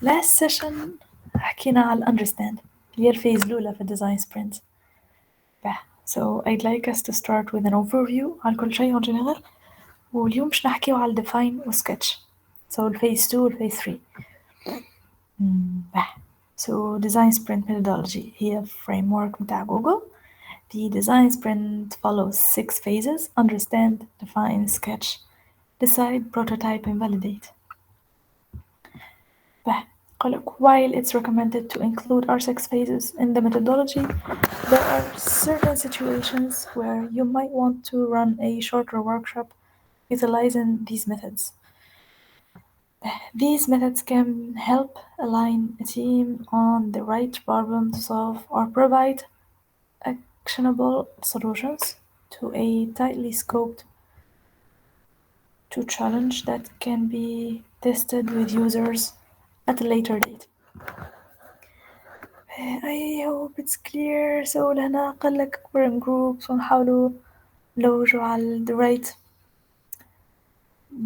last session حكينا على understand اللي هي الفيز الأولى في الديزاين sprint. So I'd like us to start with an overview على كل شيء in general. واليوم باش نحكيو على define و sketch. So الفيز 2 والفيز 3. So design sprint methodology هي framework متاع جوجل. The design sprint follows 6 phases: understand, define, sketch, decide, prototype, and validate. While it's recommended to include our 6 phases in the methodology, there are certain situations where you might want to run a shorter workshop utilizing these methods. These methods can help align a team on the right problem to solve or provide actionable solutions to a tightly scoped to challenge that can be tested with users at a later date. I hope it's clear. So لهنا قالك we're in groups ونحاولوا نلوجوا على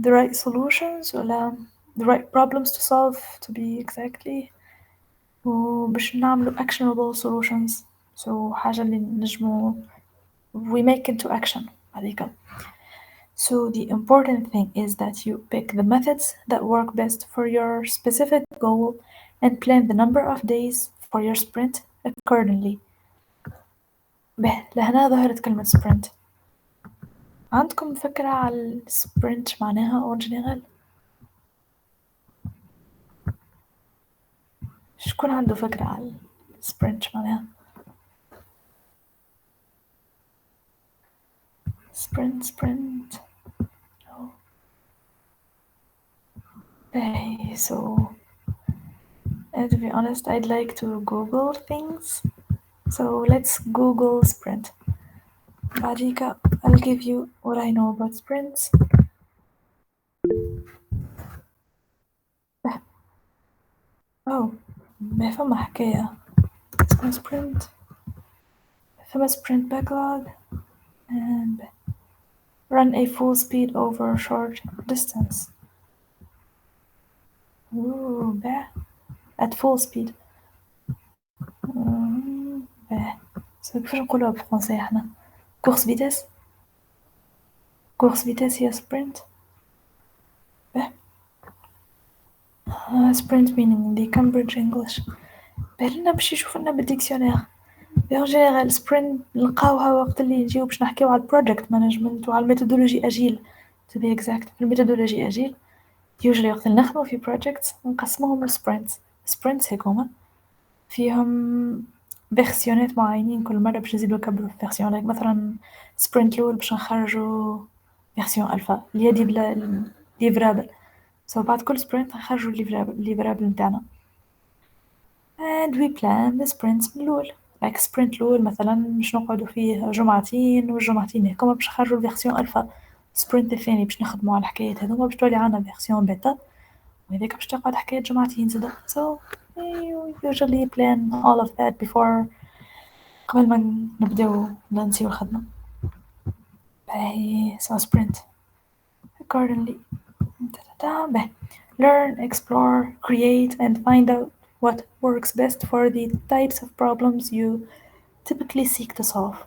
the right solutions ولا the right problems to solve to be exactly وباش نعملوا actionable solutions. So حاجة اللي نجموا we make into action هذيك. So the important thing is that you pick the methods that work best for your specific goal and plan the number of days for your sprint accordingly. لهنا ظهرت كلمة sprint. عندكم فكرة على sprint معناها أو general؟ شكون عنده فكرة على sprint معناها؟ sprint. Oh. So to be honest, I'd like to Google things. So let's Google sprint. بعديك I'll give you what I know about sprints. Oh, ما فما حكاية اسمها sprint. فما sprint backlog and run a full speed over a short distance. Ooh, at full speed. So كيفاش نقولوها بالفرنسي احنا؟ course vitesse. course vitesse هي sprint. sprint meaning the Cambridge English. بالنا باش يشوف لنا بالديكسيونير. En général sprint نلقاوها وقت اللي نجيو باش نحكيو على البروجكت مانجمنت وعلى الميثودولوجي اجيل. To be exact في الميثودولوجي اجيل usually وقت اللي نخدمو في projects نقسموهم لسبرينتس. sprints هيكوما فيهم فيرسيونات معينين كل مرة باش نزيدو نكبرو في فيرسيون. like مثلا سبرينت الأول باش نخرجو فيرسيون ألفا اللي هي ليفرابل. so بعد كل سبرينت نخرجو الليفرابل متاعنا. and we plan the sprints من الأول. like sprint الأول مثلا باش نقعدو فيه جمعتين والجمعتين هكما باش نخرجو الفيرسيون ألفا. sprint الثاني باش نخدمو على الحكايات هذوما باش تولي عنا فيرسيون بيتا وهذاك باش تقعد حكاية جمعتين زادا. so we usually plan all of that before قبل ما نبداو نسيو الخدمة. so sprint accordingly. learn, explore, create and find out what works best for the types of problems you typically seek to solve.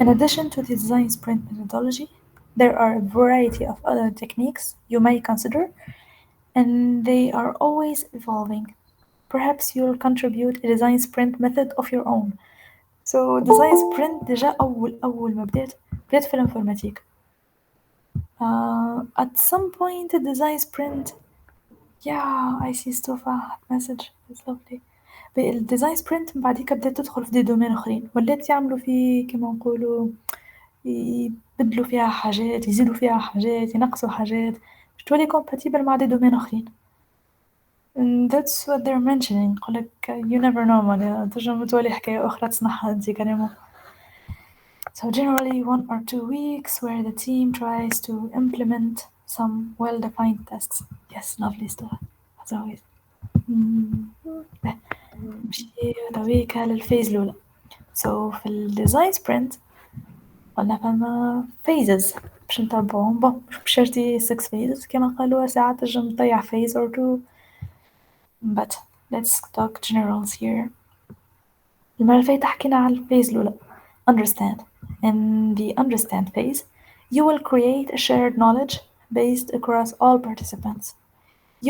In addition to the design sprint methodology, there are a variety of other techniques you may consider, and they are always evolving. Perhaps you'll contribute a design sprint method of your own. So design sprint déjà أول ما بدأت في الانفورماتيك. At some point the design sprint, yeah, I see Stofa message, it's lovely. الديزاين سبرنت من بعديك بدأت تدخل في دي دومين اخرين ولات يعملوا فيه كما نقولوا يبدلوا فيها حاجات يزيدوا فيها حاجات ينقصوا حاجات باش تولي compatible مع دي دومين اخرين. and that's what they're mentioning. يقولك you never know معناها تنجم تولي حكاية أخرى تصنعها انتي كريمو. So generally 1 or 2 weeks where the team tries to implement some well-defined tasks. Yes, lovely stuff as always. نمشي دويكا للفيز الأولى. So في الديزاين سبرنت قلنا فما phases. باش نتبعوهم مش بشرطي 6 phases كما قالوا ساعات تنجم تضيع phase or two but let's talk generals here. المرة اللي فاتت حكينا على الفيز الأولى understand. In the understand phase you will create a shared knowledge based across all participants.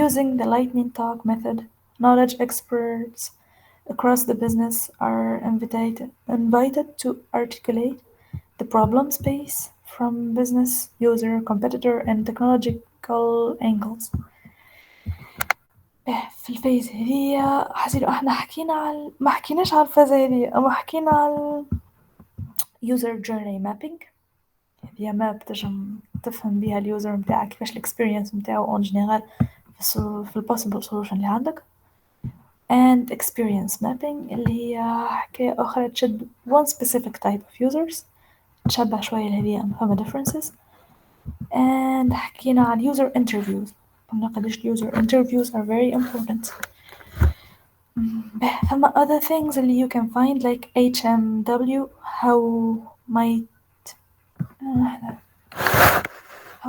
Using the lightning talk method, knowledge experts across the business are invited to articulate the problem space from business, user, competitor, and technological angles. في الفيز هذي حسيتو احنا حكينا على ما حكيناش على الفازة هذي أما حكينا على user journey mapping. هي ماب تنجم تفهم بيها اليوزر متاعك كيفاش الاكسبيرينس متاعو اون جينيرال في البوسيبل سولوشن اللي عندك. and experience mapping اللي هي حكاية أخرى تشد one specific type of users تشبه شوية لهذه فما differences. and حكينا على user interviews قلنا قديش user interviews are very important. فما other things اللي you can find like HMW how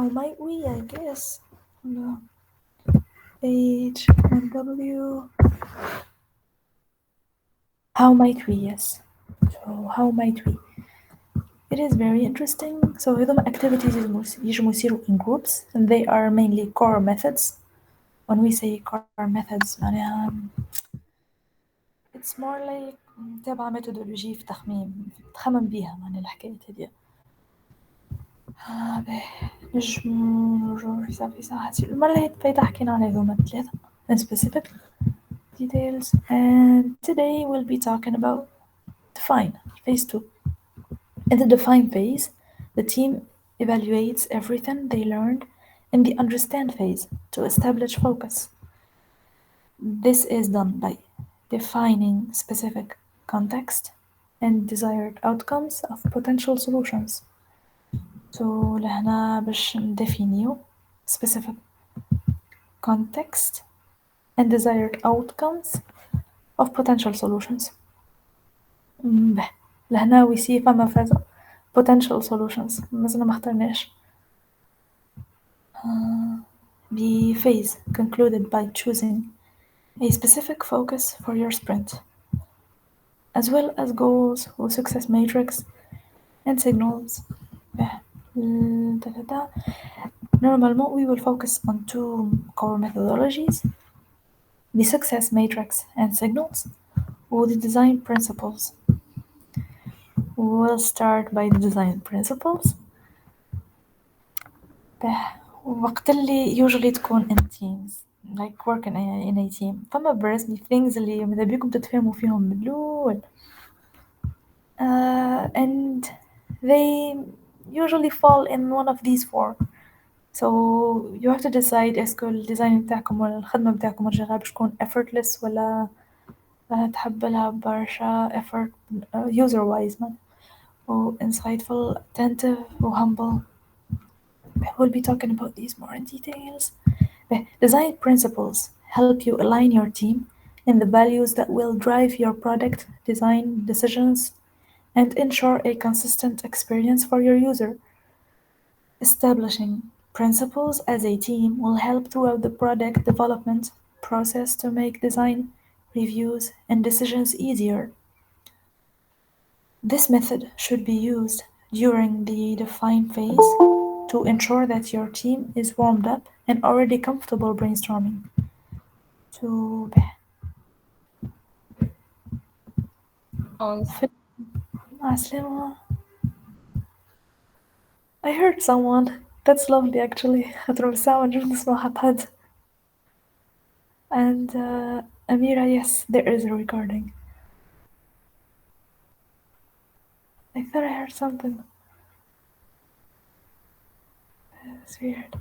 might we I guess no. HMW how might we yes so how might we it is very interesting. So هذوما activities يجمو يصيروا in groups and they are mainly core methods. When we say core methods معناها it's more like تابع methodology في تخمم بيها معناها الحكاية هذي. نجمو نرجعو في ساعة المرة اللي فاتت حكينا على هذوما الثلاثة in specific details and today we'll be talking about define phase 2. In the define phase, the team evaluates everything they learned in the understand phase to establish focus. This is done by defining specific context and desired outcomes of potential solutions. So لهنا باش ندefiniو specific context and desired outcomes of potential solutions. لهنا we see فما فازة potential solutions مازلنا ما اخترناش. The phase concluded by choosing a specific focus for your sprint, as well as goals or success matrix and signals. Normalement, we will focus on two core methodologies, the success matrix and signals, or the design principles. We'll start by the design principles. وقت اللي usually تكون in teams like working in a team فما برسمي things اللي ماذا بيكم تتفاهموا فيهم من الأول and they usually fall in one of these four. So you have to decide اسكو الديزاين متاعكم ولا الخدمة متاعكم مرجعة باش تكون effortless ولا تحب لها برشا effort user wise و insightful, attentive و humble. We'll be talking about these more in details. Design principles help you align your team in the values that will drive your product design decisions and ensure a consistent experience for your user. Establishing principles as a team will help throughout the product development process to make design, reviews, and decisions easier. This method should be used during the define phase to ensure that your team is warmed up and already comfortable brainstorming. I heard someone. That's lovely actually. And Amira, yes, there is a recording. I thought I heard something. It's weird.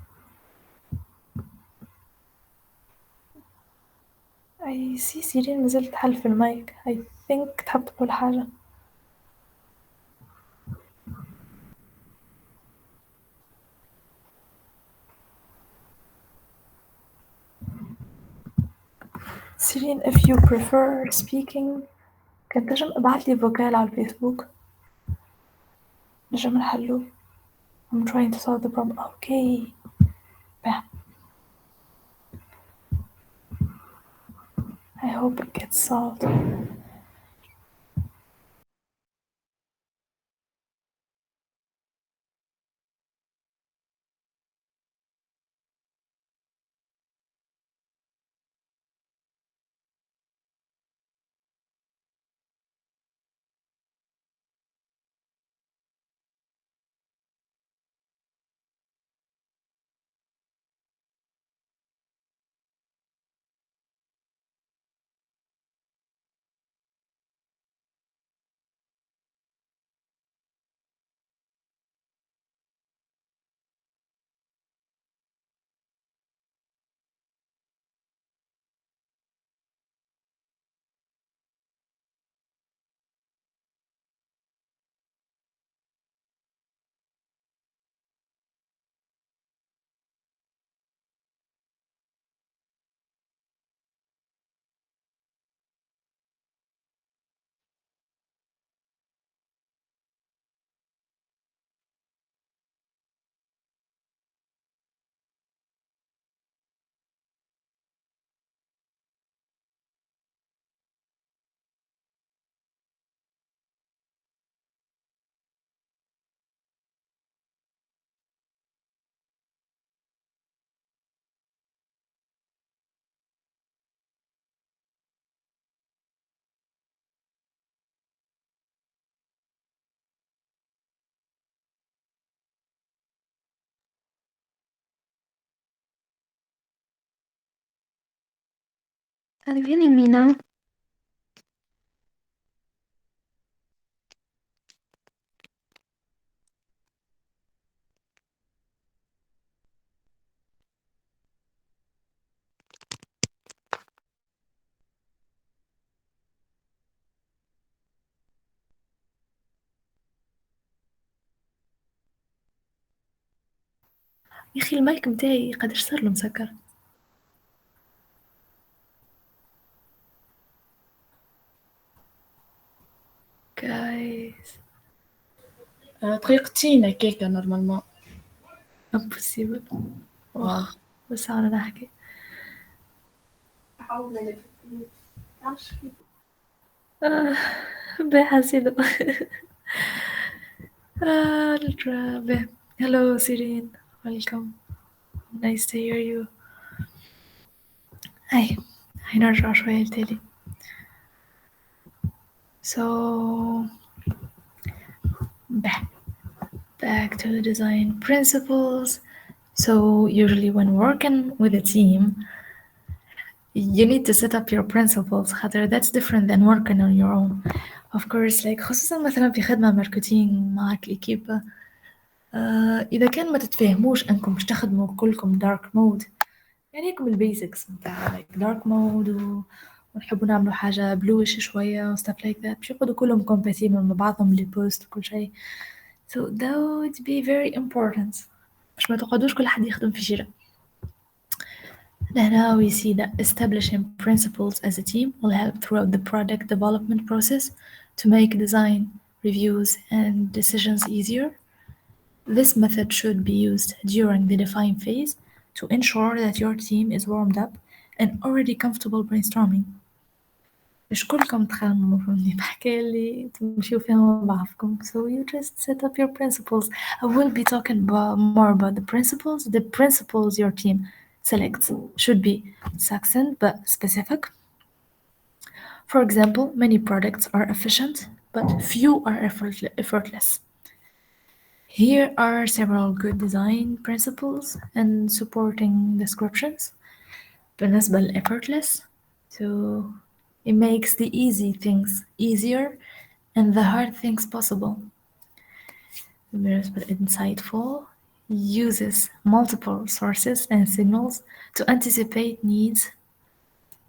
I see سيرين مازالت تحل في المايك. I think تحب تقول حاجة. سيرين if you prefer speaking كان تنجم ابعتلي فوكال على الفيسبوك نجم نحلو. I'm trying to solve the problem. Okay. Bah, I hope it gets solved. Are you hearing me now? يا أخي المايك متاعي قداش صار له مسكر. Guys, طريقتين هكاكا نورمالمون. impossible. واو. بس أنا نحكي. آه حسيت. باهي. Hello Sirin, welcome. Nice to hear you. هاي هنرجع شوية لتالي. So back to the design principles. So usually when working with a team, you need to set up your principles خاطر that's different than working on your own. Of course like خصوصا مثلا في خدمة ماركتينج معك إكيبا، إذا كان ما تتفاهموش أنكم باش تخدموا كلكم دارك مود، يعني هيك من البيزكس متاع like dark mode ونحبوا نعملوا حاجة bluish شوية و stuff like that باش يقعدوا كلهم compatible مع بعضهم اللي post وكل شيء. So that would be very important باش ما تقعدوش كل حد يخدم في جيرة. Now we see that establishing principles as a team will help throughout the product development process to make design, reviews, and decisions easier. This method should be used during the define phase to ensure that your team is warmed up and already comfortable brainstorming. مش كلكم تخمموا فهمني بحكي اللي تمشيو فيها مع بعضكم. So you just set up your principles. I will be talking more about the principles. The principles your team selects should be succinct but specific. For example, many products are efficient, but few are effortless. Here are several good design principles and supporting descriptions. بالنسبة ل effortless, so it makes the easy things easier and the hard things possible. بالنسبة ل insightful, uses multiple sources and signals to anticipate needs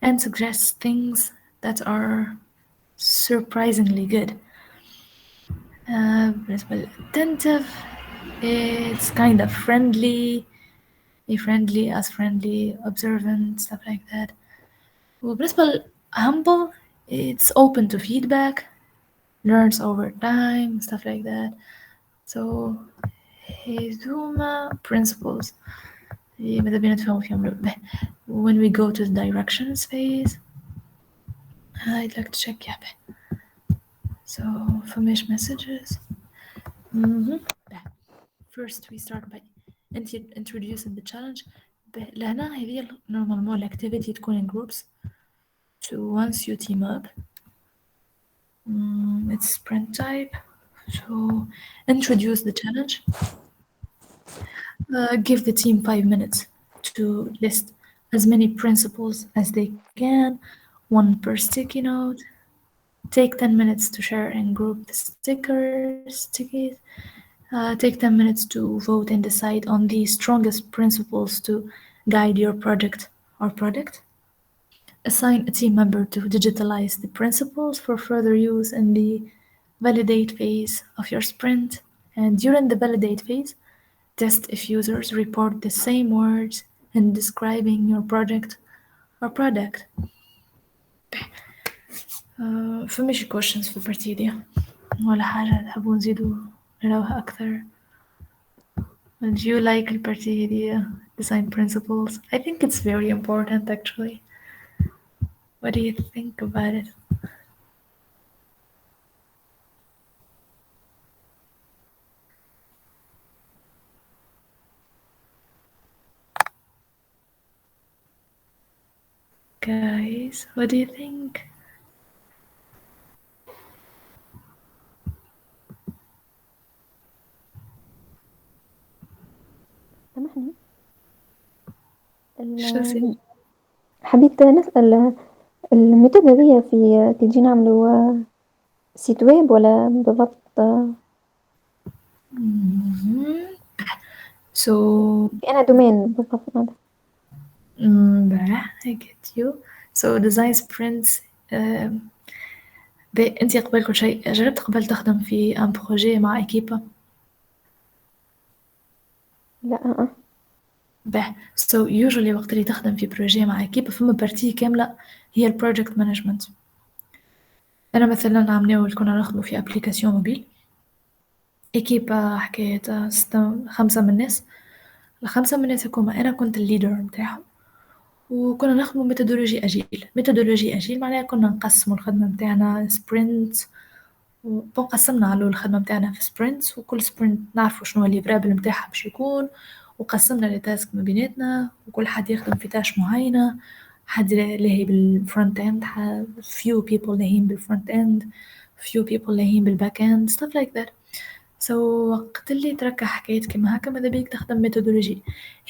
and suggest things that are surprisingly good. بالنسبة ل attentive, it's kind of friendly, friendly, observant, stuff like that. وبالنسبة ل humble, it's open to feedback, learns over time, stuff like that. So هذوما principles اللي ماذا بينا نتفاهموا فيهم به. When we go to the directions phase, I'd like to check به. So finish messages. به. First we start by introducing the challenge. به. لهنا هذه normal activity تكون in groups. So once you team up, it's sprint type. So introduce the challenge. Give the team 5 minutes to list as many principles as they can, one per sticky note. Take 10 minutes to share and group the stickies. Take 10 minutes to vote and decide on the strongest principles to guide your project or product. Assign a team member to digitalize the principles for further use in the validate phase of your sprint. And during the validate phase, test if users report the same words in describing your project or product. فماشي questions في البارتي دي ولا حاجة تحبوا نزيدوا نراوها أكثر. Do you like البارتي دي design principles? I think it's very important actually. What do you think about it? Guys, what do you think? سامحني. شو سي؟ حبيت نسأل الميثود هذيا في تجي نعملوا سيت ويب ولا بالضبط؟ So أنا دومين بالضبط هذا. I get you. So design sprints. أنت قبل كل شيء جربت قبل تخدم في un projet مع إكيبا؟ لا به. So usually وقت اللي تخدم في بروجي مع إكيبا فما بارتي كاملة هي البروجكت مانجمنت. أنا مثلا عملنا كنا نخدموا في أبليكاسيون موبيل. إكيبا حكاية 5 من الناس. الخمسة من الناس هكوما أنا كنت الليدر متاعهم. وكنا نخدموا ميثودولوجي أجيل معناها كنا نقسموا الخدمة متاعنا سبرنت. وقسمنا على الخدمة متاعنا في سبرنتس وكل سبرنت نعرفوا شنو الليفرابل متاعها باش يكون. وقسمنا التاسك ما بيناتنا وكل حد يخدم في تاش معينة. حد لاهي بالفرونت اند few people لاهين بالفرونت اند few people لاهين بالباك اند stuff like that. So وقت اللي تركح حكاية كما هكا ماذا بيك تخدم ميثودولوجي.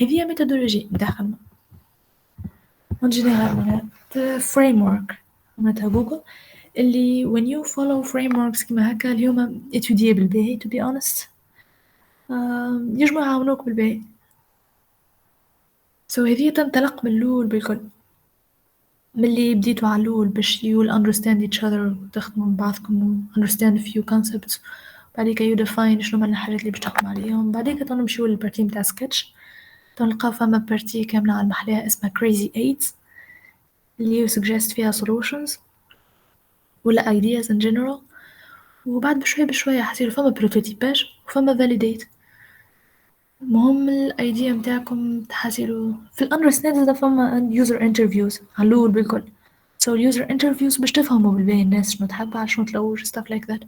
هذه ميثودولوجي متاع خدمة en général معناتها framework معناتها جوجل اللي when you follow frameworks كما هكا اليوم étudier بالباهي to be honest يجمعوا يعاونوك بالباهي. So هذه تنطلق من الأول بالكل من اللي بديتوا على الأول باش you will understand each other وتخدموا مع بعضكم understand a few concepts. بعديك you define شنو من الحاجات اللي باش تخدموا عليهم. بعديك تنمشيو للبارتي متاع سكتش تلقاو فما بارتي كاملة على المحلية اسمها crazy 8 اللي suggest فيها solutions ولا ideas in general. وبعد بشوية حصيروا فما بروتوتيباج وفما validate. المهم الايديا متاعكم تحصلوا في الاندرستاند فما user interviews على الأول بالكل. So user interviews باش تفهموا بالباهي الناس شنو تحب على شنو تلوج stuff like that.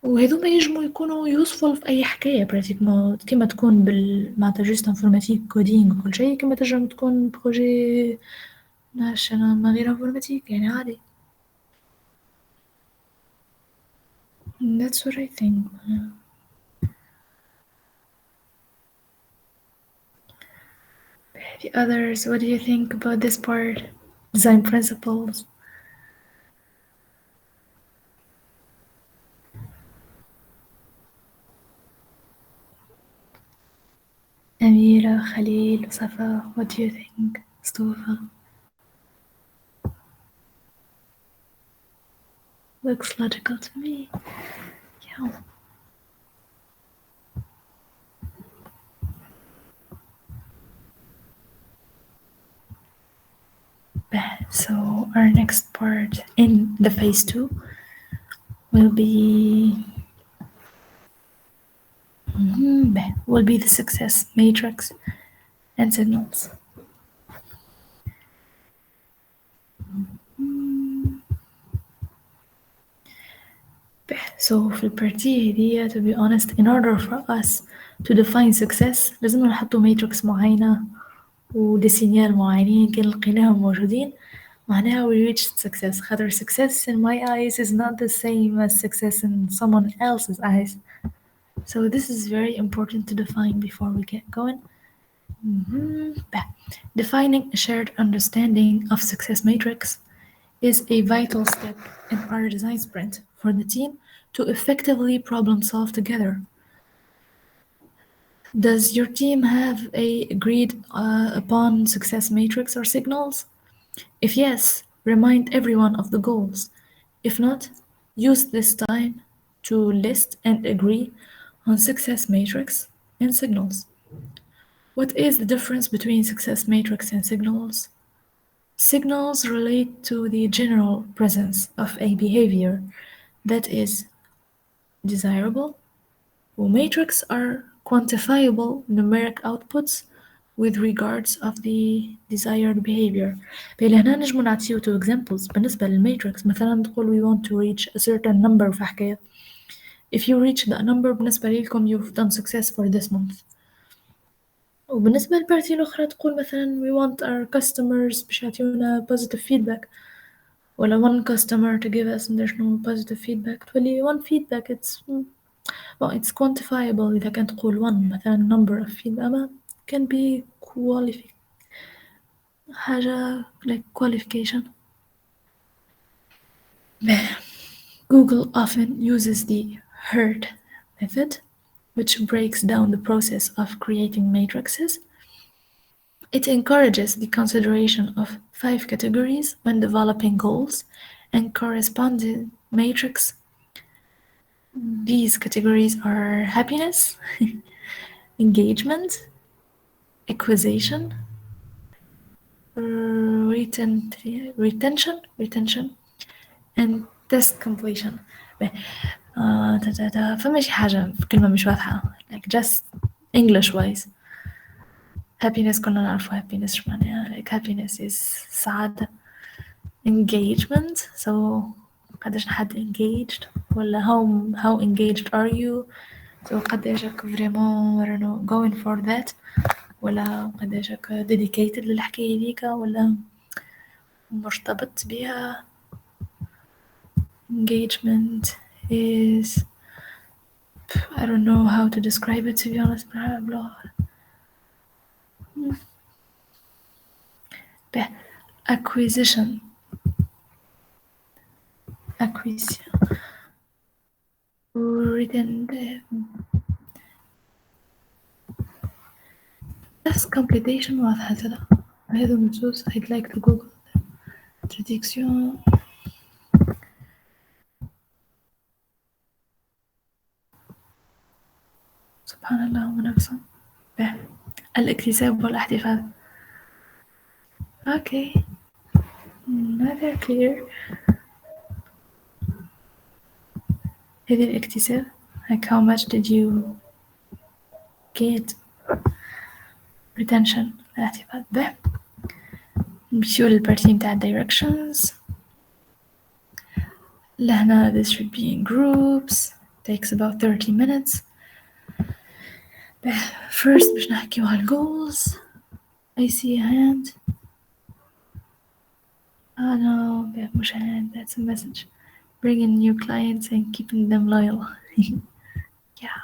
وهذوما ينجموا يكونوا useful في أي حكاية براتيكمون كيما تكون معناتها جوست انفورماتيك كودينغ وكل شيء كيما تنجم تكون بروجي ما غير انفورماتيك يعني عادي. That's what I think. The others, what do you think about this part? Design principles. أميرة خليل وصفا, what do you think? Mustafa. Looks logical to me. Yeah. So our next part in the phase 2 will be will be the success matrix and signals. So في البارتي هدية to be honest in order for us to define success لازم نحطوا matrix معينة وديسينيال معينين كان لقيناهم موجودين معناها we reached success خاطر success in my eyes is not the same as success in someone else's eyes. So this is very important to define before we get going. Defining a shared understanding of success matrix is a vital step in our design sprint for the team to effectively problem solve together. Does your team have a agreed upon success matrix or signals? If yes, remind everyone of the goals. If not, use this time to list and agree on success matrix and signals. What is the difference between success matrix and signals? Signals relate to the general presence of a behavior that is desirable, while matrix are quantifiable numeric outputs with regards of the desired behavior. هنا نجم نعطيو two examples بالنسبة للماتريكس مثلا تقول we want to reach a certain number في حكاية. If you reach that number بالنسبة لكم you've done success for this month. وبالنسبة للبارتي الأخرى تقول مثلا we want our customers باش يعطيونا positive feedback ولا one customer to give us additional positive feedback تولي one feedback it's quantifiable إذا كانت تقول one مثلا number of feedback أما can be حاجة like qualification. Google often uses the herd method which breaks down the process of creating matrices. It encourages the consideration of 5 categories when developing goals and corresponding matrix. These categories are happiness, engagement, acquisition, retention, and test completion. فما شي حاجة في كلمة مش واضحة like just English wise. Happiness كنا نعرفوا happiness شو معناها like happiness is سعادة. Engagement so قديش حد engaged ولا how engaged are you so قديشك vraiment I don't know going for that ولا قديشك dedicated للحكاية ديك ولا مرتبط بها. Engagement is I don't know how to describe it to be honest acquisition written that's completion واضحة ترى هذا مجوز I'd like to Google traduction سبحان الله ونفسه الاكتساب والاحتفال. Okay neither clear. هذه الاكتساب like how much did you get retention الاحتفال به. نمشيو للبارتي متاع directions لهنا this should be in groups takes about 30 minutes. First باش نحكيو على goals. I see a hand. Oh no, مش hand, that's a message. Bringing new clients and keeping them loyal. Yeah.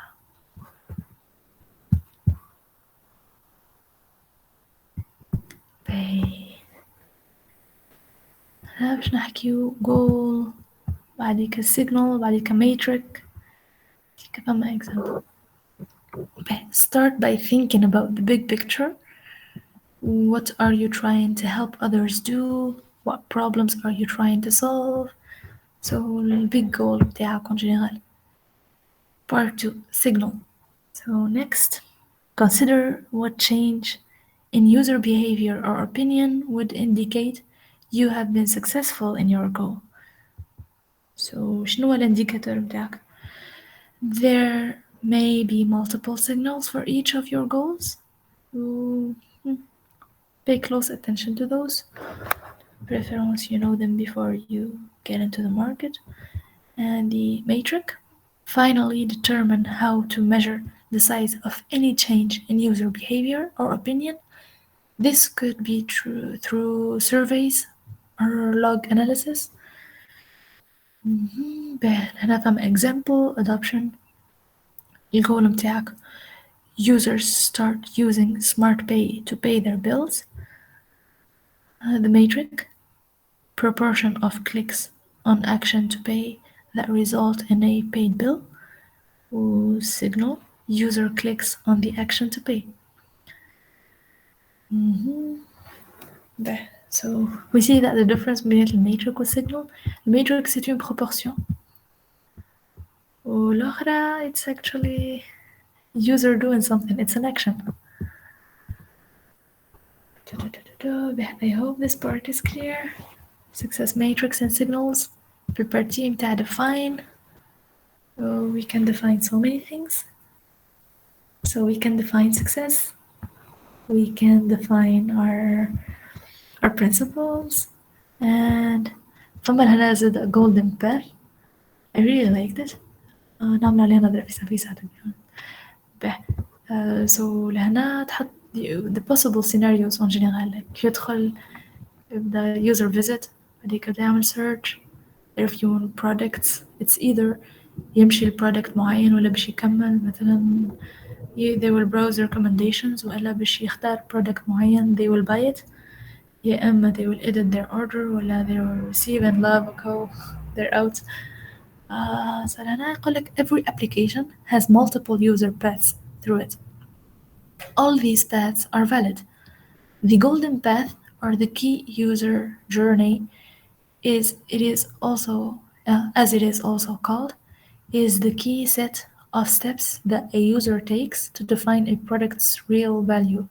باش نحكيو goal بعديك signal بعديك matrix كما example. Start by thinking about the big picture. What are you trying to help others do? What problems are you trying to solve? So the big goal بتاعك en général. Part 2 signal. So next consider what change in user behavior or opinion would indicate you have been successful in your goal. So شنو هو الانديكاتور بتاعك؟ There maybe multiple signals for each of your goals. Ooh, pay close attention to those. Preference, you know them before you get into the market. And the matrix. Finally, determine how to measure the size of any change in user behavior or opinion. This could be true through surveys or log analysis. هنا فهم example adoption. الجول متاعك users start using smart pay to pay their bills. The metric proportion of clicks on action to pay that result in a paid bill. Signal user clicks on the action to pay. So we see that the difference between the matrix and signal. The matrix c'est une proportion. والأخرى it's actually user doing something. It's an action. I hope this part is clear. Success matrix and signals. Prepare team to define. We can define so many things. So we can define success. We can define our principles. And فما هنا زاد a golden path. I really liked it. نعمل عليها نظرة في ساعة so لهنا تحط the possible scenarios en général. يدخل يبدأ user visit بعديك يبدأ يعمل search review products. It's either يمشي لproduct معين ولا باش يكمل مثلا they will browse recommendations ولا باش يختار product معين they will buy it يا إما they will edit their order ولا they will receive and love okay they're out. So هنا يقولك every application has multiple user paths through it. All these paths are valid. The golden path or the key user journey is as it is also called, is the key set of steps that a user takes to define a product's real value.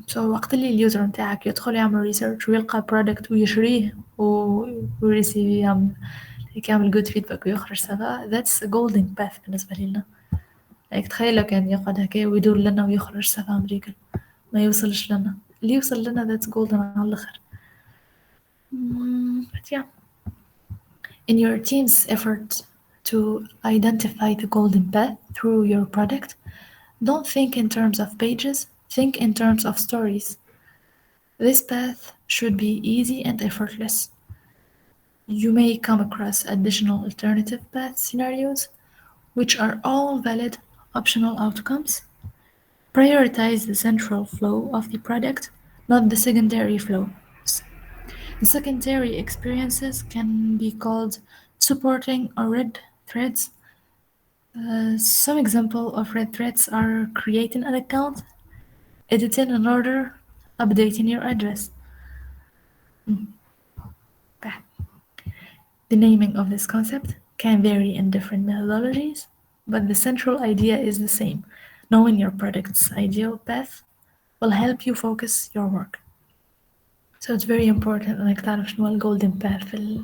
So وقت اللي اليوزر متاعك يدخل يعمل ريسيرش ويلقى product ويشريه ويريسيف يعمل good feedback ويخرج سوا that's a golden path بالنسبة لنا. like تخيل لو كان يقعد هكا ويدور لنا ويخرج سوا أمريكا ما يوصلش لنا اللي يوصل لنا that's golden على الآخر. But yeah, in your team's effort to identify the golden path through your product, don't think in terms of pages, think in terms of stories. This path should be easy and effortless. You may come across additional alternative path scenarios, which are all valid optional outcomes. Prioritize the central flow of the product, not the secondary flows. The secondary experiences can be called supporting or red threads. Some examples of red threads are creating an account, editing an order, updating your address. The naming of this concept can vary in different methodologies, but the central idea is the same. Knowing your product's ideal path will help you focus your work. So it's very important إنك تعرف شنو ال golden path في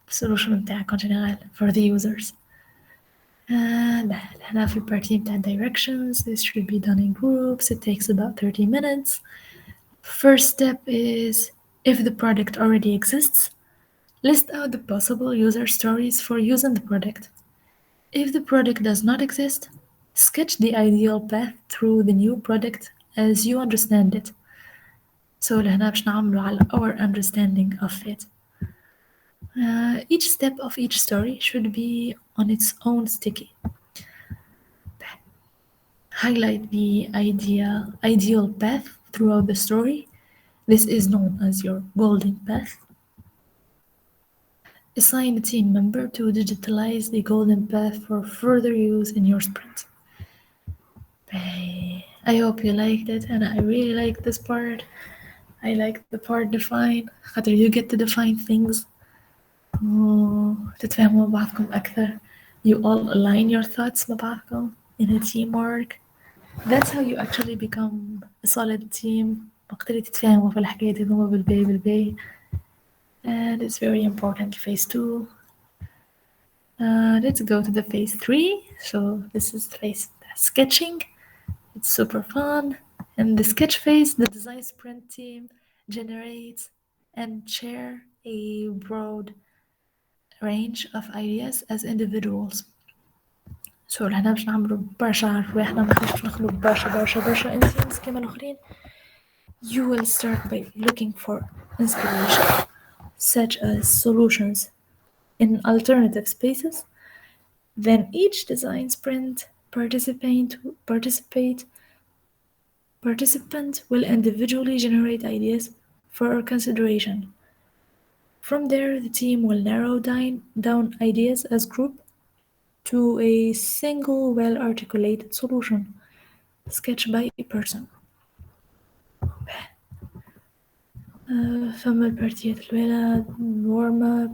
السولوشن متاعك in general for the users. هنا في البارت بتاع directions. This should be done in groups. It takes about 30 minutes. First step is if the product already exists, list out the possible user stories for using the product. If the product does not exist, sketch the ideal path through the new product as you understand it. So لهنا باش نعملو على our understanding of it. Each step of each story should be on its own sticky. Highlight the ideal path throughout the story. This is known as your golden path. Assign a team member to digitalize the golden path for further use in your sprint. I hope you liked it, and I really like this part. I like the part define. خاطر you get to define things. تتفاهموا بعضكم أكثر. You all align your thoughts مع بعضكم in a teamwork. That's how you actually become a solid team. وقت تتفاهموا في الحكاية هذوما بالباي. And it's very important phase 2. Let's go to the phase 3. So this is phase sketching. It's super fun. In the sketch phase, the design sprint team generates and share a broad range of ideas as individuals. So لهنا باش نعملو برشا عرفوا ما باش نخلو برشا instincts كيما الآخرين. You will start by looking for inspiration, such as solutions in alternative spaces. Then each design sprint participant will individually generate ideas for consideration. From there, the team will narrow down ideas as group to a single well-articulated solution, sketched by a person. فما البارتيات الأولى warm up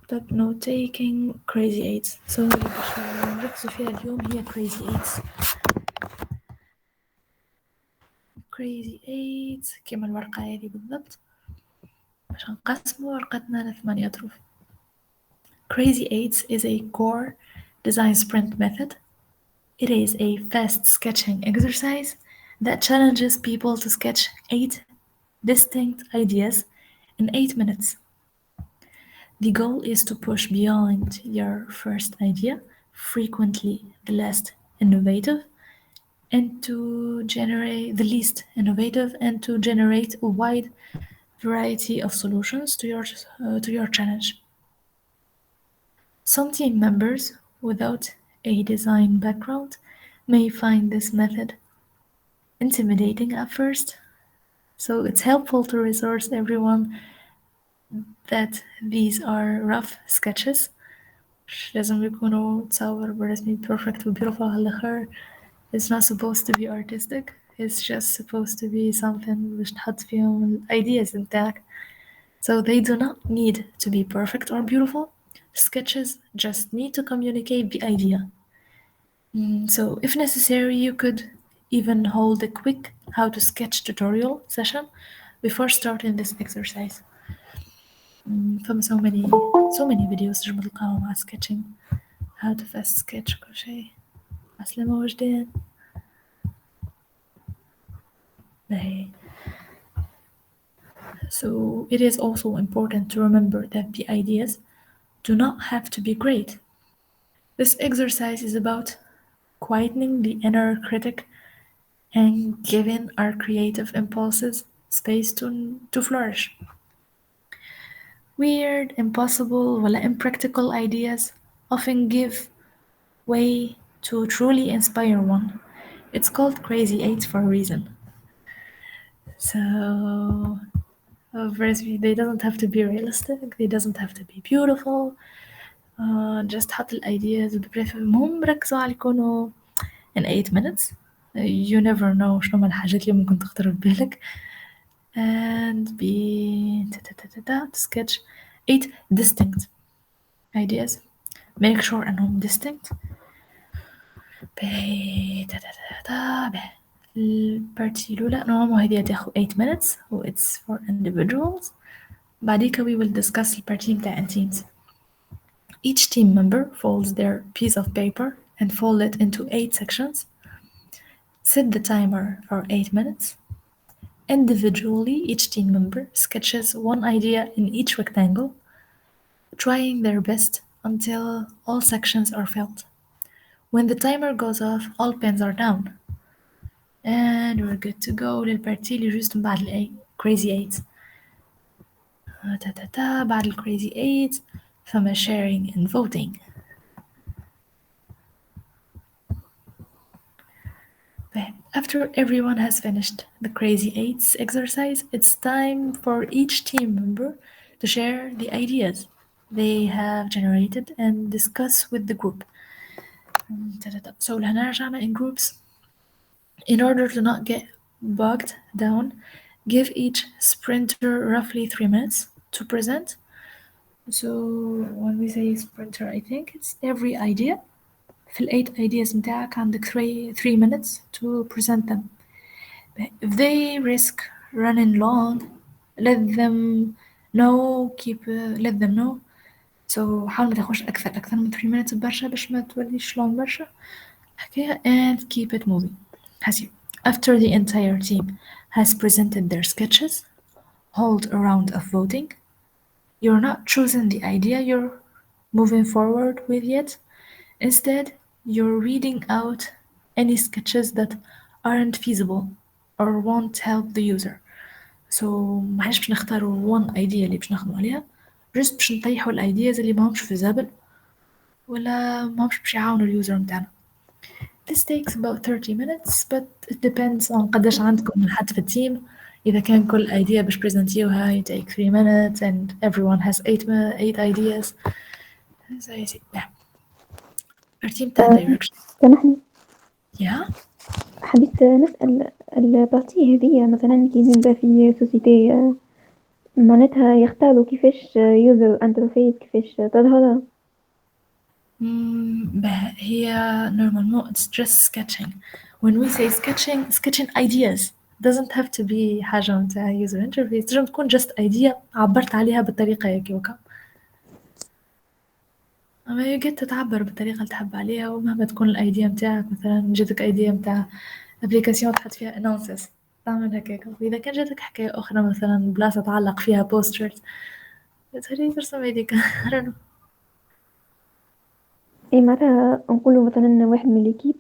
طب note taking crazy eights. So اللي باش نركزو فيها اليوم هي crazy eights. crazy eights كيما الورقة هذه بالضبط باش نقسمو ورقتنا ل8 أطراف. Crazy eights is a core design sprint method. It is a fast sketching exercise that challenges people to sketch 8 distinct ideas in 8 minutes. The goal is to push beyond your first idea, frequently the least innovative, and to generate the least innovative and to generate a wide variety of solutions to your challenge. Some team members without a design background may find this method intimidating at first, so it's helpful to resource everyone that these are rough sketches. مش لازم يكونوا تصور برسمي perfect و beautiful على الآخر. It's not supposed to be artistic. It's just supposed to be something باش تحط فيهم ال ideas نتاعك. So they do not need to be perfect or beautiful. Sketches just need to communicate the idea. So if necessary, you could even hold a quick how to sketch tutorial session before starting this exercise. فما so many videos تنجموا تلقاهم على sketching, how to fast sketch كل شيء. عسلامة وجدان. باهي. So it is also important to remember that the ideas do not have to be great. This exercise is about quietening the inner critic and giving our creative impulses space to flourish. Weird, impossible, ولا impractical ideas often give way to truly inspire one. It's called Crazy Eight for a reason. So, first, they doesn't have to be realistic, they doesn't have to be beautiful. Just حط ideas المهم ركزوا على يكونوا in 8 minutes. You never know شنو هما الحاجات اللي ممكن تخطر ببالك. And be to sketch 8 distinct ideas. Make sure أنهم distinct. البارتي الأولى نورمال هذه تاخد 8 minutes و it's for individuals. بعديك we will discuss البارتي متاع teams. Each team member folds their piece of paper and fold it into 8 sections. Set the timer for 8 minutes. Individually, each team member sketches one idea in each rectangle, trying their best until all sections are filled. When the timer goes off, all pens are down. And we're good to go للبارتي اللي جوست من بعد ال crazy eight. بعد ال crazy eight فما sharing and voting. After everyone has finished the crazy eights exercise, it's time for each team member to share the ideas they have generated and discuss with the group. So لهنا رجعنا in groups. In order to not get bogged down, give each sprinter roughly 3 minutes to present. So when we say sprinter, I think it's every idea. في ال 8 ideas متاعك عندك 3 minutes to present them. If they risk running long, let them know. حاول ما تاخدش أكثر من 3 minutes برشا باش ما توليش long برشا حكاية and keep it moving. حسيب after the entire team has presented their sketches, hold a round of voting. You're not choosing the idea you're moving forward with yet. Instead, you're reading out any sketches that aren't feasible or won't help the user. ماحناش باش نختاروا one idea اللي باش نخدموا عليها just باش نطيحوا الايدياز اللي ماهمش feasible ولا ماهمش باش يعاونوا اليوزر متاعنا. This takes about 30 minutes but it depends on قداش عندكم من حد في التيم. إذا كان كل idea باش بريزنتيوها you take 3 minutes and everyone has 8 ideas. زي التيم تاع direction. سامحني، Yeah. حبيت نسأل البارتي هذيا مثلا كي نبدا في سوسيتي معناتها يختاروا كيفاش يوزر انترفيس كيفاش تظهر. هي normalement it's just sketching. When we say sketching ideas doesn't have to be حاجة متاع user interface. تنجم تكون just idea عبرت عليها بالطريقة هيك وكا. أما يمكن تعبر بالطريقة اللي تحب عليها ومهما تكون الايديا متاعك. مثلا جاتك ايديا متاع ابليكاسيون تحط فيها announces تعمل هكاك. وإذا كان جاتك حكاية أخرى مثلا بلاصة تعلق فيها posters تهري ترسم هذيك. I don't know. اي معناتها نقولوا مثلا واحد من ليكيب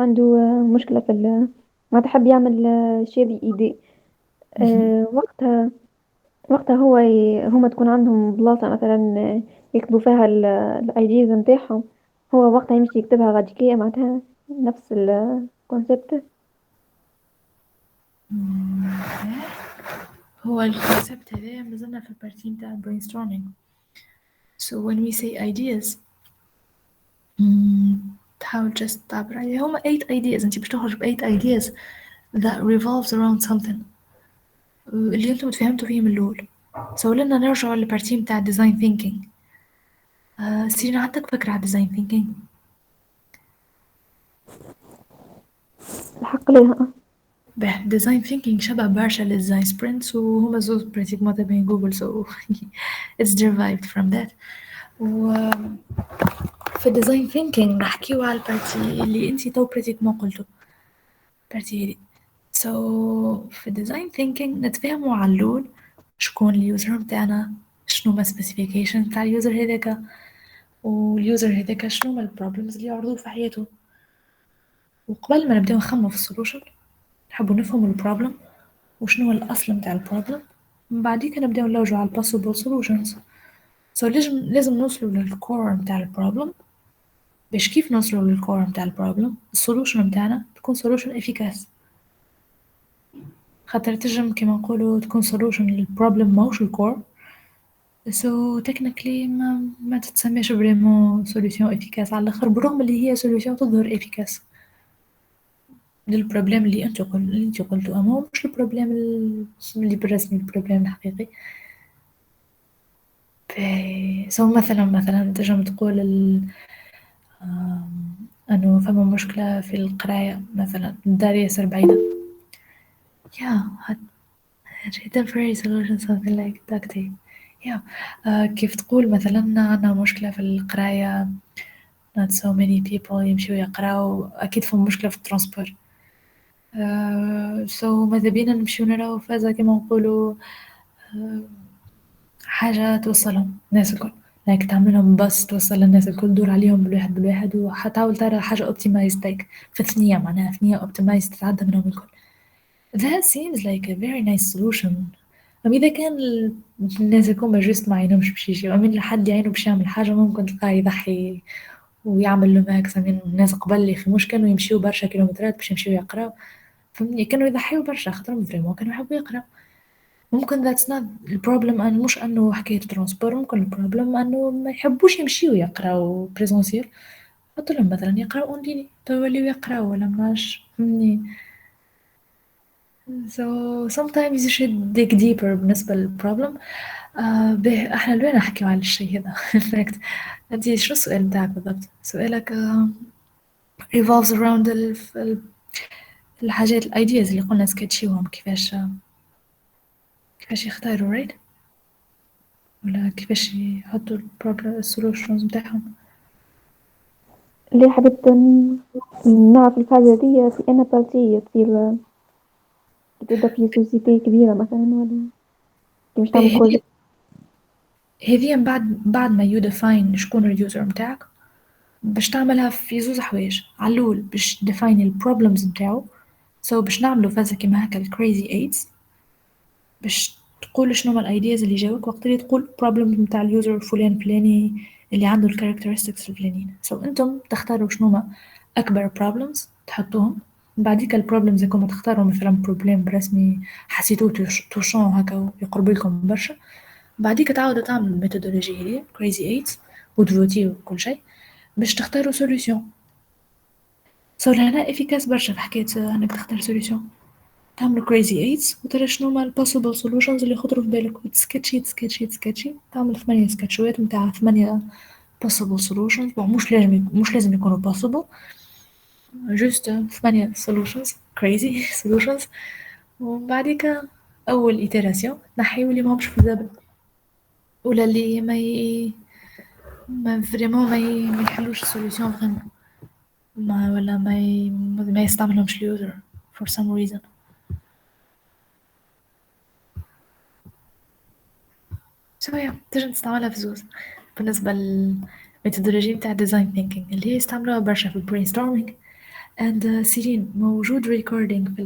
عنده مشكلة في معناتها حاب يعمل شيء ايدي وقتها هو هما تكون عندهم بلاصة مثلا يكتبوا فيها الايديز نتاعهم. هو وقتها يمشي يكتبها غاديكية معناتها نفس الكونسيبت. هو الكونسبت هذا مازلنا في البارتي متاع brainstorming. So when we say ideas تحاول just تعبر عليها. هما 8 ideas. انتي باش تخرج ب 8 ideas that revolves around something اللي انتم تفهمتوا فيه من الأول. So لنا نرجع للبارتي متاع design thinking. سيرين عندك فكرة على design thinking؟ الحق ليها design thinking شبه برشا للdesign sprints وهما زوز براتيكمون تابعين جوجل so it's derived from that. و في design thinking نحكيو على البارتي اللي انتي تو براتيكمون قلتو البارتي هذي. so في design thinking نتفاهموا على اللون شكون اليوزر متاعنا، شنو ما specification متاع اليوزر هذاك، واليوزر هذاك شنو ما البروبلمز اللي يعرضوه في حياته. وقبل ما نبداو نخمموا في السولوشن نحبوا نفهموا البروبلم وشنو هو الأصل متاع البروبلم. من بعديك نبداو نلوجوا على possible solutions. so لازم نوصلوا للكور متاع البروبلم. باش كيف نوصلوا للكور متاع البروبلم السولوشن متاعنا تكون solution efficace. خاطر تنجم كيما نقولوا تكون solution للبروبلم ماهوش الكور so technically ما تتسميش vraiment solution efficace على الآخر برغم اللي هي solution تظهر efficace للبروبلم اللي انت قلتو. اما هو مش البروبلم اللي بالرسمي البروبلم الحقيقي. سو مثلا تنجم تقول انه فما مشكلة في القراية مثلا الدار ياسر بعيدة. temporary solution something like duct tape. كيف تقول مثلا عندنا مشكلة في القراية not so many people يمشوا يقراو أكيد فما مشكلة في الترانسبور. so ماذا بينا نمشيو نراو فازا كما نقولوا حاجة توصلهم الناس الكل like تعملهم بس توصل للناس الكل دور عليهم بالواحد وحتحاول ترى حاجة optimized like في ثنية معناها ثنية optimized تتعدى منهم الكل. That seems like a very nice solution. أما إذا كان الناس الكل جست ما عينهمش باش يجيو أمين لحد يعينه باش يعمل حاجة ممكن تلقاه يضحي ويعمل له ماكس من الناس قبل اللي مش كانوا يمشيو برشا كيلومترات باش يمشيو يقراو فهمني كانوا يضحيو برشا خاطرهم فريمون كانوا يحبوا يقراو. ممكن that's not البروبلم أن مش أنه حكاية ترانسبور ممكن البروبلم أنه ما يحبوش يمشيو يقراو بريزونسيال حط لهم مثلا يقراو اونلاين تو يوليو يقراو ولا ماش فهمني. so sometimes you should dig deeper بالنسبة للبروبلم. به احنا لوين نحكيو على الشيء هذا in fact انتي شو السؤال متاعك بالضبط؟ سؤالك revolves around الحاجات الايدياز اللي قلنا سكتشيوهم كيفاش يختاروا right. ولا كيفاش يحطوا السولوشنز متاعهم. اللي حبيت نعرف الحاجة دي في أنا بارتي تصير كي تبدأ في سوسيتي كبيرة مثلا، ولا كي مش تعمل باهي بروجيكت. هذه بعد ما يو ديفاين شكون اليوزر متاعك، باش تعملها في زوز حوايج. على الأول باش ديفاين البروبلمز متاعو، باش نعملو فازا كيما هكا الكريزي ايدز، باش تقول شنو هما الايدياز اللي جاوك وقت اللي تقول بروبلم متاع اليوزر فلان فلاني اللي عنده الكاركترستكس الفلانيين. انتم تختاروا شنو هما اكبر بروبلمز تحطوهم. بعديك البروبلمز هكما تختاروا مثلا بروبلم برسمي حسيتوه توشون هكا ويقرب لكم برشا. بعديك تعاودوا تعملوا الميثودولوجي هذه كريزي ايدز وتفوتيو وكل شيء باش تختاروا سوليوشن. لهنا افيكاس برشا في حكاية انك تختار سوليوشن. تعمل crazy eights وترى شنو هما ال possible solutions اللي يخطروا في بالك، وتسكتشي تعمل 8 سكتشوات متاع 8 possible solutions. مش لازم يكونوا possible، just 8 solutions crazy solutions. وبعديك أول إتراسيون تنحيو اللي ماهمش feasible، ولا اللي ما يحلوش السوليوشن فريمون، ولا ما يستعملهمش اليوزر for some reason. تنجم تستعملها في زوز. بالنسبة للميثودولوجي متاع design thinking اللي هي يستعملوها برشا في brainstorming. and سيرين موجود recording في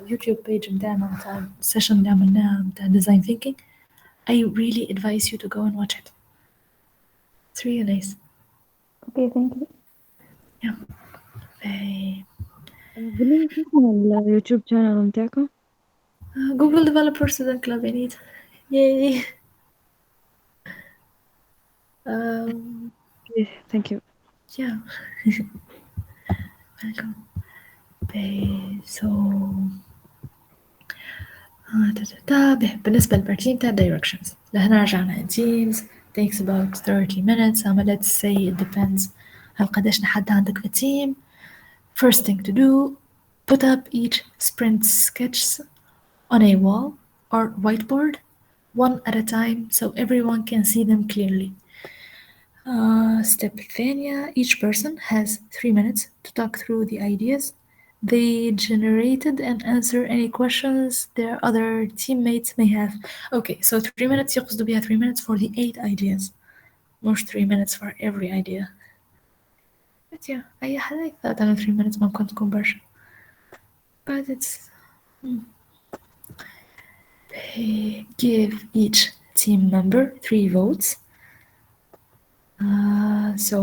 اليوتيوب page متاعنا متاع السيشن اللي عملناها متاع design thinking. I really advise you to go and watch it. It's really nice. اوكي ثانك يو. Yeah. Hey. قولي لي كيف اسم اليوتيوب شانل متاعكم؟ Google Developer Student Club. I need. Yay. Um, ثانك يو. yeah. Welcome. So بالنسبة للبارتي متاع directions لهنا رجعنا teams takes about 30 minutes. let's say it depends هل قداش حد عندك في team. First thing to do, put up each sprint sketches on a wall or whiteboard one at a time so everyone can see them clearly. Step الثانية, each person has 3 minutes to talk through the ideas they generated and answer any questions their other teammates may have. Okay, so 3 minutes يقصدوا بها 3 minutes for the 8 ideas, مش 3 minutes for every idea. But yeah, I thought أنا 3 minutes ممكن تكون برشا. But it's give each team member 3 votes. So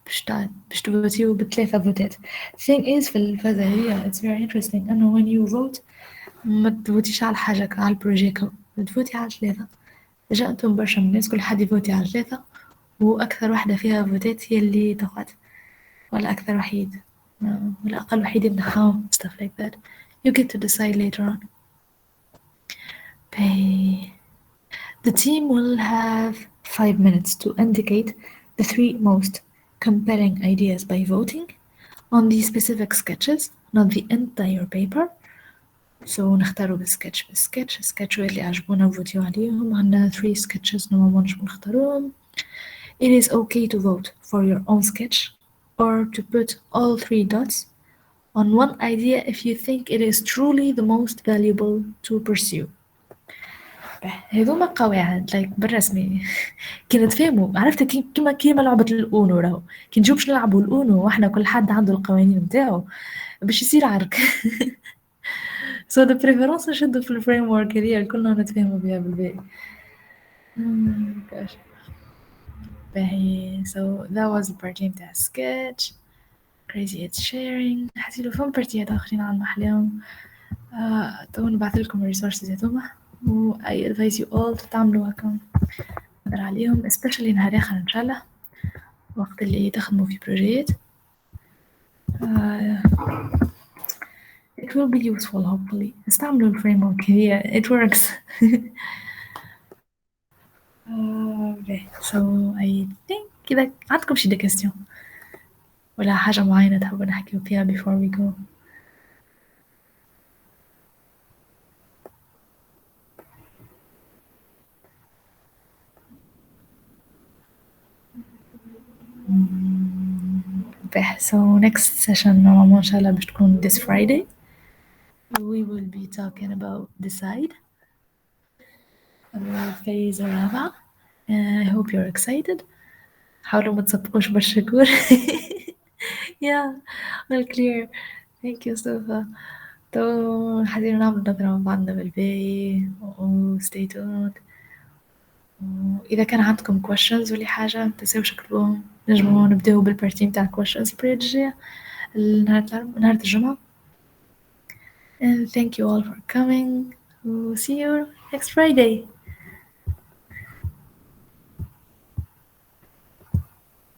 باش تفوتيو بثلاثة فوتات. Thing is في الفازة هي it's very interesting إنه when you vote ما تفوتيش على حاجة على البروجيكت، تفوتي على 3. جا أنتم برشا من الناس كل حد يفوتي على 3 وأكثر واحدة فيها فوتات هي اللي تقعد، ولا أكثر وحيد ولا أقل وحيد ينخاو stuff like that. You get to decide later on. The team will have 5 minutes to indicate the 3 most compelling ideas by voting on the specific sketches, not the entire paper. So نختاروا sketch اللي عجبونا نفوتيو عليهم. عندنا 3 sketches نورمالمون نجمو نختاروهم. It is okay to vote for your own sketch or to put all 3 dots on one idea if you think it is truly the most valuable to pursue. هذوما قواعد بالرسمي كي نتفاهموا عرفت كيما لعبة الأونو. راهو كي نجيو باش نلعبوا الأونو واحنا كل حد عنده القوانين متاعو باش يصير عرك. so the preference نشدو في الفريم ورك هذيا كلنا نتفاهموا بها بالباقي. gosh. باهي so that was the part متاع sketch crazy it's sharing. حسيتو فهم بارتيات آخرين على المحلاهم. تو نبعث لكم الريسورسز هذوما و I advise you all تعملوا هكا نقدر عليهم especially نهار آخر إن شاء الله وقت اللي تخدموا في بروجيات. It will be useful hopefully. استعملوا الفريمورك هي it works. Okay, so I think كذا عندكم شي question ولا حاجة معينة تحبوا نحكيو فيها before we go. So next session normalement إن شاء الله باش تكون this Friday. We will be talking about decide. الفيز الرابعة. I hope you're excited. حاولوا ما تصدقوش بالشكور. Yeah, well clear. Thank you Sofa. تو حابين نعمل نظرة مع بعضنا بالباقي و stay tuned. وإذا كان عندكم questions ولا حاجة متنساوش اكتبوهم. نجمو نبداو بالبارتي متاع questions period الجاية نهار الجمعة. And thank you all for coming. We'll see you next Friday.